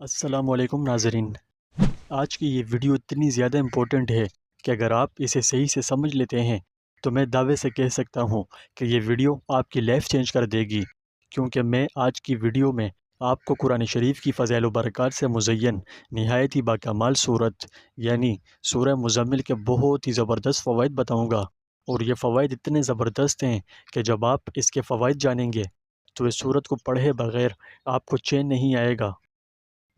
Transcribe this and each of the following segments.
السلام علیکم ناظرین، آج کی یہ ویڈیو اتنی زیادہ امپورٹنٹ ہے کہ اگر آپ اسے صحیح سے سمجھ لیتے ہیں تو میں دعوے سے کہہ سکتا ہوں کہ یہ ویڈیو آپ کی لائف چینج کر دے گی، کیونکہ میں آج کی ویڈیو میں آپ کو قرآن شریف کی فضائل و برکات سے مزین نہایت ہی باکمال صورت یعنی سورہ مزمل کے بہت ہی زبردست فوائد بتاؤں گا، اور یہ فوائد اتنے زبردست ہیں کہ جب آپ اس کے فوائد جانیں گے تو اس صورت کو پڑھے بغیر آپ کو چین نہیں آئے گا۔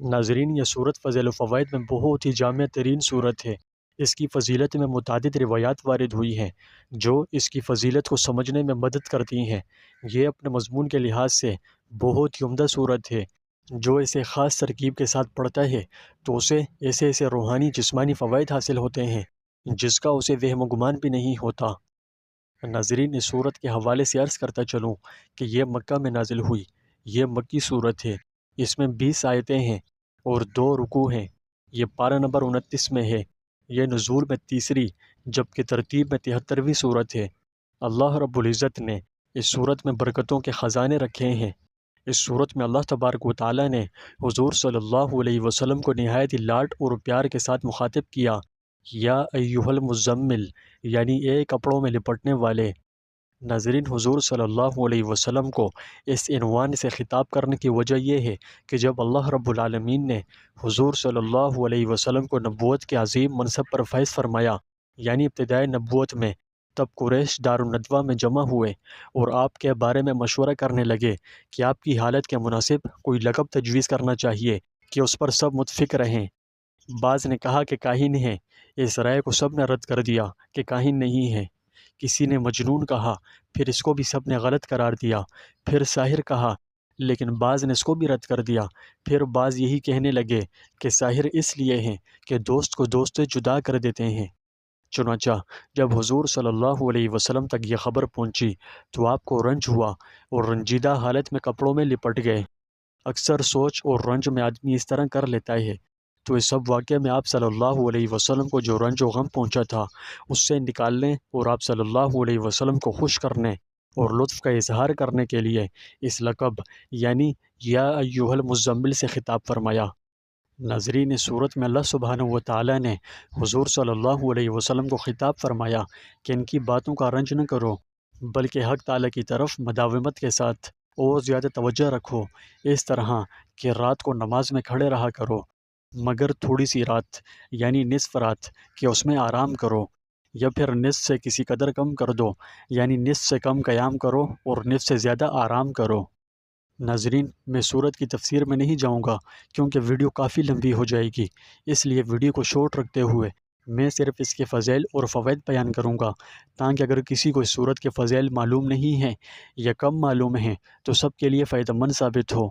ناظرین، یہ صورت فضائل و فوائد میں بہت ہی جامع ترین صورت ہے۔ اس کی فضیلت میں متعدد روایات وارد ہوئی ہیں جو اس کی فضیلت کو سمجھنے میں مدد کرتی ہیں۔ یہ اپنے مضمون کے لحاظ سے بہت ہی عمدہ صورت ہے۔ جو اسے خاص ترکیب کے ساتھ پڑھتا ہے تو اسے ایسے روحانی جسمانی فوائد حاصل ہوتے ہیں جس کا اسے وہم و گمان بھی نہیں ہوتا۔ ناظرین، اس صورت کے حوالے سے عرض کرتا چلوں کہ یہ مکہ میں نازل ہوئی، یہ مکی صورت ہے۔ اس میں 20 آیتیں ہیں اور 2 رکوع ہیں۔ یہ پارہ نمبر 29 میں ہے۔ یہ نزول میں تیسری جبکہ ترتیب میں 73ویں صورت ہے۔ اللہ رب العزت نے اس صورت میں برکتوں کے خزانے رکھے ہیں۔ اس صورت میں اللہ تبارک و تعالیٰ نے حضور صلی اللہ علیہ وسلم کو نہایت ہی لاڈ اور پیار کے ساتھ مخاطب کیا، یا ایھا المزمل، یعنی اے کپڑوں میں لپٹنے والے۔ ناظرین، حضور صلی اللہ علیہ وسلم کو اس عنوان سے خطاب کرنے کی وجہ یہ ہے کہ جب اللہ رب العالمین نے حضور صلی اللہ علیہ وسلم کو نبوت کے عظیم منصب پر فائز فرمایا، یعنی ابتدائے نبوت میں، تب قریش دار الندوہ میں جمع ہوئے اور آپ کے بارے میں مشورہ کرنے لگے کہ آپ کی حالت کے مناسب کوئی لقب تجویز کرنا چاہیے کہ اس پر سب متفق رہیں۔ بعض نے کہا کہ کاہن ہے، اس رائے کو سب نے رد کر دیا کہ کاہن نہیں ہے۔ کسی نے مجنون کہا، پھر اس کو بھی سب نے غلط قرار دیا۔ پھر ساحر کہا، لیکن بعض نے اس کو بھی رد کر دیا۔ پھر بعض یہی کہنے لگے کہ ساحر اس لیے ہیں کہ دوست کو دوست سے جدا کر دیتے ہیں۔ چنانچہ جب حضور صلی اللہ علیہ وسلم تک یہ خبر پہنچی تو آپ کو رنج ہوا اور رنجیدہ حالت میں کپڑوں میں لپٹ گئے۔ اکثر سوچ اور رنج میں آدمی اس طرح کر لیتا ہے، تو اس سب واقعے میں آپ صلی اللہ علیہ وسلم کو جو رنج و غم پہنچا تھا اس سے نکالنے اور آپ صلی اللہ علیہ وسلم کو خوش کرنے اور لطف کا اظہار کرنے کے لیے اس لقب یعنی یا ایھا المزمل سے خطاب فرمایا۔ ناظرین، اس صورت میں اللہ سبحانہ و تعالیٰ نے حضور صلی اللہ علیہ وسلم کو خطاب فرمایا کہ ان کی باتوں کا رنج نہ کرو، بلکہ حق تعالیٰ کی طرف مداومت کے ساتھ اور زیادہ توجہ رکھو، اس طرح کہ رات کو نماز میں کھڑے رہا کرو، مگر تھوڑی سی رات یعنی نصف رات کہ اس میں آرام کرو، یا پھر نصف سے کسی قدر کم کر دو یعنی نصف سے کم قیام کرو اور نصف سے زیادہ آرام کرو۔ ناظرین، میں صورت کی تفسیر میں نہیں جاؤں گا کیونکہ ویڈیو کافی لمبی ہو جائے گی، اس لیے ویڈیو کو شارٹ رکھتے ہوئے میں صرف اس کے فضائل اور فوائد بیان کروں گا، تاکہ اگر کسی کو اس صورت کے فضائل معلوم نہیں ہیں یا کم معلوم ہیں تو سب کے لیے فائدہ مند ثابت ہو۔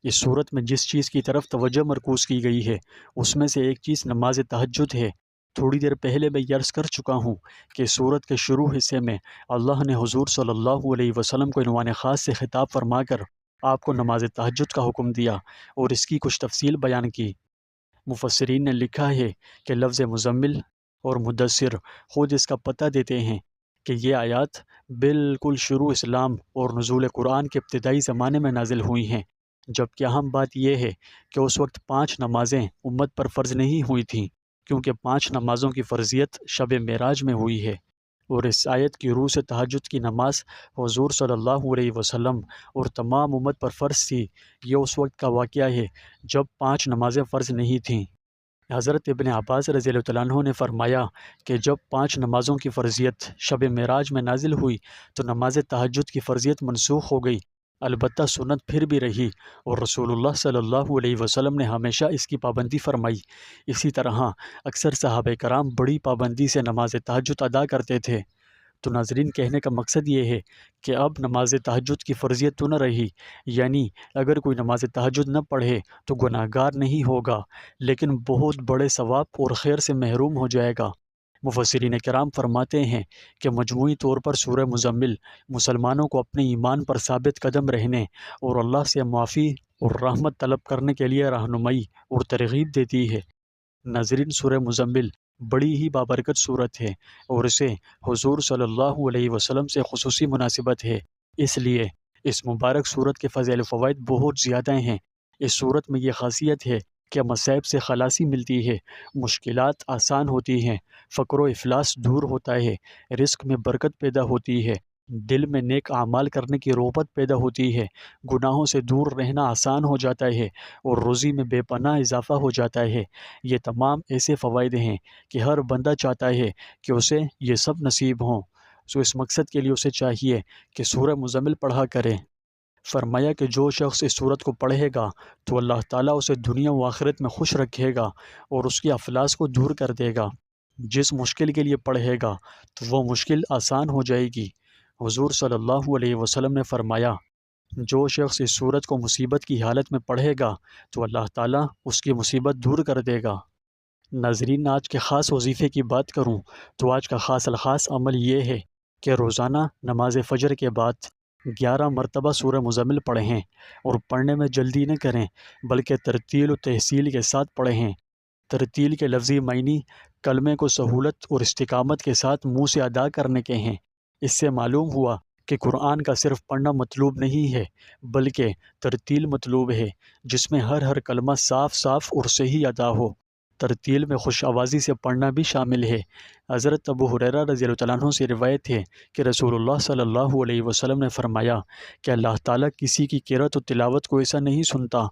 اس صورت میں جس چیز کی طرف توجہ مرکوز کی گئی ہے اس میں سے ایک چیز نماز تہجد ہے۔ تھوڑی دیر پہلے میں یہ عرض کر چکا ہوں کہ صورت کے شروع حصے میں اللہ نے حضور صلی اللہ علیہ وسلم کو عنوان خاص سے خطاب فرما کر آپ کو نماز تہجد کا حکم دیا اور اس کی کچھ تفصیل بیان کی۔ مفسرین نے لکھا ہے کہ لفظ مزمل اور مدثر خود اس کا پتہ دیتے ہیں کہ یہ آیات بالکل شروع اسلام اور نزول قرآن کے ابتدائی زمانے میں نازل ہوئی ہیں، جبکہ اہم بات یہ ہے کہ اس وقت 5 نمازیں امت پر فرض نہیں ہوئی تھیں، کیونکہ 5 نمازوں کی فرضیت شب معراج میں ہوئی ہے، اور اس آیت کی روح سے تہجد کی نماز حضور صلی اللہ علیہ وسلم اور تمام امت پر فرض تھی۔ یہ اس وقت کا واقعہ ہے جب 5 نمازیں فرض نہیں تھیں۔ حضرت ابن عباس رضی اللہ تعالیٰ عنہ نے فرمایا کہ جب 5 نمازوں کی فرضیت شب معراج میں نازل ہوئی تو نماز تہجد کی فرضیت منسوخ ہو گئی، البتہ سنت پھر بھی رہی اور رسول اللہ صلی اللہ علیہ وسلم نے ہمیشہ اس کی پابندی فرمائی۔ اسی طرح اکثر صحابہ کرام بڑی پابندی سے نماز تہجد ادا کرتے تھے۔ تو ناظرین، کہنے کا مقصد یہ ہے کہ اب نماز تہجد کی فرضیت تو نہ رہی، یعنی اگر کوئی نماز تہجد نہ پڑھے تو گناہ گار نہیں ہوگا، لیکن بہت بڑے ثواب اور خیر سے محروم ہو جائے گا۔ مفسرین کرام فرماتے ہیں کہ مجموعی طور پر سورہ مزمل مسلمانوں کو اپنے ایمان پر ثابت قدم رہنے اور اللہ سے معافی اور رحمت طلب کرنے کے لیے رہنمائی اور ترغیب دیتی ہے۔ ناظرین، سورہ مزمل بڑی ہی بابرکت صورت ہے اور اسے حضور صلی اللہ علیہ وسلم سے خصوصی مناسبت ہے، اس لیے اس مبارک صورت کے فضائل و فوائد بہت زیادہ ہیں۔ اس صورت میں یہ خاصیت ہے کہ مصائب سے خلاصی ملتی ہے، مشکلات آسان ہوتی ہیں، فقر و افلاس دور ہوتا ہے، رزق میں برکت پیدا ہوتی ہے، دل میں نیک اعمال کرنے کی رغبت پیدا ہوتی ہے، گناہوں سے دور رہنا آسان ہو جاتا ہے اور روزی میں بے پناہ اضافہ ہو جاتا ہے۔ یہ تمام ایسے فوائد ہیں کہ ہر بندہ چاہتا ہے کہ اسے یہ سب نصیب ہوں۔ اس مقصد کے لیے اسے چاہیے کہ سورہ مزمل پڑھا کرے۔ فرمایا کہ جو شخص اس سورت کو پڑھے گا تو اللہ تعالیٰ اسے دنیا و آخرت میں خوش رکھے گا اور اس کی افلاس کو دور کر دے گا۔ جس مشکل کے لیے پڑھے گا تو وہ مشکل آسان ہو جائے گی۔ حضور صلی اللہ علیہ وسلم نے فرمایا، جو شخص اس سورت کو مصیبت کی حالت میں پڑھے گا تو اللہ تعالیٰ اس کی مصیبت دور کر دے گا۔ ناظرین، آج کے خاص وظیفے کی بات کروں تو آج کا خاص الخاص عمل یہ ہے کہ روزانہ نماز فجر کے بعد 11 مرتبہ سورہ مزمل پڑھیں اور پڑھنے میں جلدی نہ کریں بلکہ ترتیل و تحصیل کے ساتھ پڑھیں۔ ترتیل کے لفظی معنی کلمے کو سہولت اور استقامت کے ساتھ منہ سے ادا کرنے کے ہیں۔ اس سے معلوم ہوا کہ قرآن کا صرف پڑھنا مطلوب نہیں ہے بلکہ ترتیل مطلوب ہے، جس میں ہر کلمہ صاف صاف اور صحیح ادا ہو۔ ترتیل میں خوش آوازی سے پڑھنا بھی شامل ہے۔ حضرت ابو ہریرہ رضی اللہ تعالیٰ عنہ سے روایت ہے کہ رسول اللہ صلی اللہ علیہ وسلم نے فرمایا کہ اللہ تعالیٰ کسی کی قرأت و تلاوت کو ایسا نہیں سنتا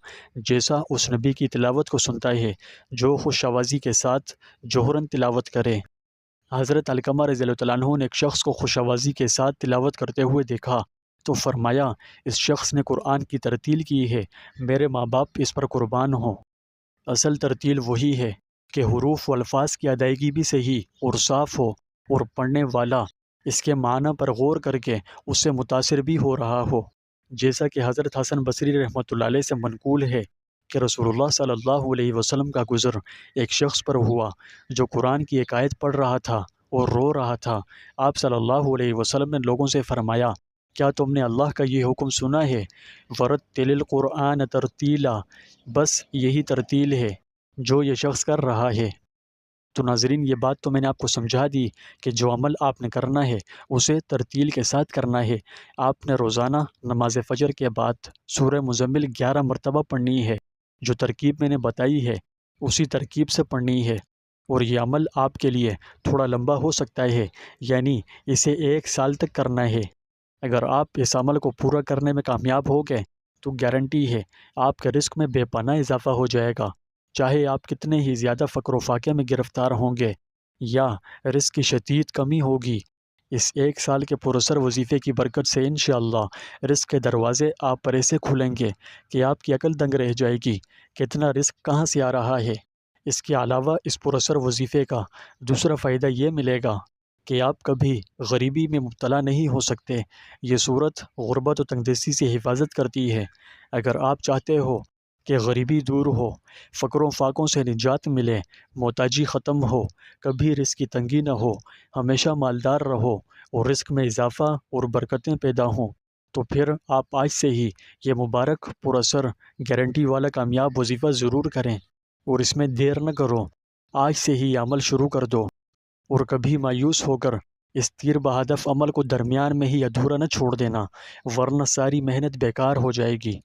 جیسا اس نبی کی تلاوت کو سنتا ہے جو خوش آوازی کے ساتھ جوہراً تلاوت کرے۔ حضرت علقمہ رضی اللہ تعالیٰ عنہ نے ایک شخص کو خوش آوازی کے ساتھ تلاوت کرتے ہوئے دیکھا تو فرمایا، اس شخص نے قرآن کی ترتیل کی ہے، میرے ماں باپ اس پر قربان ہوں۔ اصل ترتیل وہی ہے کہ حروف و الفاظ کی ادائیگی بھی صحیح اور صاف ہو اور پڑھنے والا اس کے معنی پر غور کر کے اس سے متاثر بھی ہو رہا ہو، جیسا کہ حضرت حسن بصری رحمۃ اللہ علیہ سے منقول ہے کہ رسول اللہ صلی اللہ علیہ وسلم کا گزر ایک شخص پر ہوا جو قرآن کی ایک آیت پڑھ رہا تھا اور رو رہا تھا۔ آپ صلی اللہ علیہ وسلم نے لوگوں سے فرمایا، کیا تم نے اللہ کا یہ حکم سنا ہے؟ ورتل القرآن ترتیلا، بس یہی ترتیل ہے جو یہ شخص کر رہا ہے۔ تو ناظرین، یہ بات تو میں نے آپ کو سمجھا دی کہ جو عمل آپ نے کرنا ہے اسے ترتیل کے ساتھ کرنا ہے۔ آپ نے روزانہ نماز فجر کے بعد سورہ مزمل 11 مرتبہ پڑھنی ہے۔ جو ترکیب میں نے بتائی ہے اسی ترکیب سے پڑھنی ہے، اور یہ عمل آپ کے لیے تھوڑا لمبا ہو سکتا ہے، یعنی اسے 1 سال تک کرنا ہے۔ اگر آپ اس عمل کو پورا کرنے میں کامیاب ہو گئے تو گارنٹی ہے آپ کے رزق میں بے پناہ اضافہ ہو جائے گا، چاہے آپ کتنے ہی زیادہ فقر و فاقے میں گرفتار ہوں گے یا رزق کی شدید کمی ہوگی۔ اس 1 سال کے پراسر وظیفے کی برکت سے انشاءاللہ رزق کے دروازے آپ پر ایسے کھلیں گے کہ آپ کی عقل دنگ رہ جائے گی کہ اتنا رزق کہاں سے آ رہا ہے۔ اس کے علاوہ اس پراسر وظیفے کا دوسرا فائدہ یہ ملے گا کہ آپ کبھی غریبی میں مبتلا نہیں ہو سکتے۔ یہ صورت غربت و تنگدستی سے حفاظت کرتی ہے۔ اگر آپ چاہتے ہو کہ غریبی دور ہو، فقر و فاقوں سے نجات ملے، محتاجی ختم ہو، کبھی رزق کی تنگی نہ ہو، ہمیشہ مالدار رہو اور رزق میں اضافہ اور برکتیں پیدا ہوں، تو پھر آپ آج سے ہی یہ مبارک پراثر گارنٹی والا کامیاب وظیفہ ضرور کریں اور اس میں دیر نہ کرو۔ آج سے ہی عمل شروع کر دو اور کبھی مایوس ہو کر اس تیر بہدف عمل کو درمیان میں ہی ادھورا نہ چھوڑ دینا، ورنہ ساری محنت بیکار ہو جائے گی۔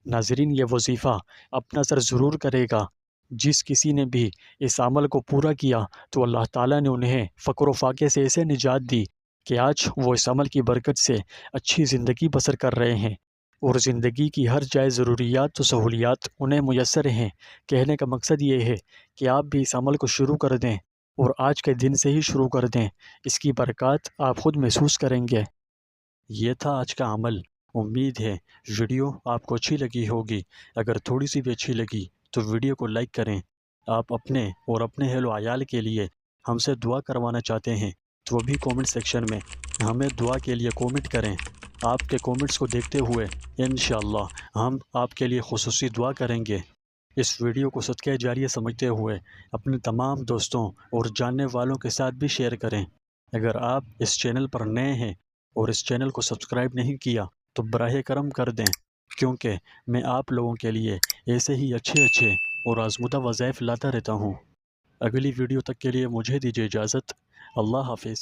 ناظرین، یہ وظیفہ اپنا اثر ضرور کرے گا۔ جس کسی نے بھی اس عمل کو پورا کیا تو اللہ تعالیٰ نے انہیں فقر و فاقے سے ایسے نجات دی کہ آج وہ اس عمل کی برکت سے اچھی زندگی بسر کر رہے ہیں اور زندگی کی ہر جائے ضروریات و سہولیات انہیں میسر ہیں۔ کہنے کا مقصد یہ ہے کہ آپ بھی اس عمل کو شروع کر دیں اور آج کے دن سے ہی شروع کر دیں، اس کی برکات آپ خود محسوس کریں گے۔ یہ تھا آج کا عمل۔ امید ہے ویڈیو آپ کو اچھی لگی ہوگی۔ اگر تھوڑی سی بھی اچھی لگی تو ویڈیو کو لائک کریں۔ آپ اپنے اور اپنے اہل و عیال کے لیے ہم سے دعا کروانا چاہتے ہیں تو وہ بھی کومنٹ سیکشن میں ہمیں دعا کے لیے کومنٹ کریں۔ آپ کے کومنٹس کو دیکھتے ہوئے انشاءاللہ ہم آپ کے لیے خصوصی دعا کریں گے۔ اس ویڈیو کو صدقہ جاریہ سمجھتے ہوئے اپنے تمام دوستوں اور جاننے والوں کے ساتھ بھی شیئر کریں۔ اگر آپ اس چینل پر نئے ہیں اور اس چینل کو سبسکرائب نہیں کیا تو براہ کرم کر دیں، کیونکہ میں آپ لوگوں کے لیے ایسے ہی اچھے اور آزمودہ وظائف لاتا رہتا ہوں۔ اگلی ویڈیو تک کے لیے مجھے دیجیے اجازت۔ اللہ حافظ۔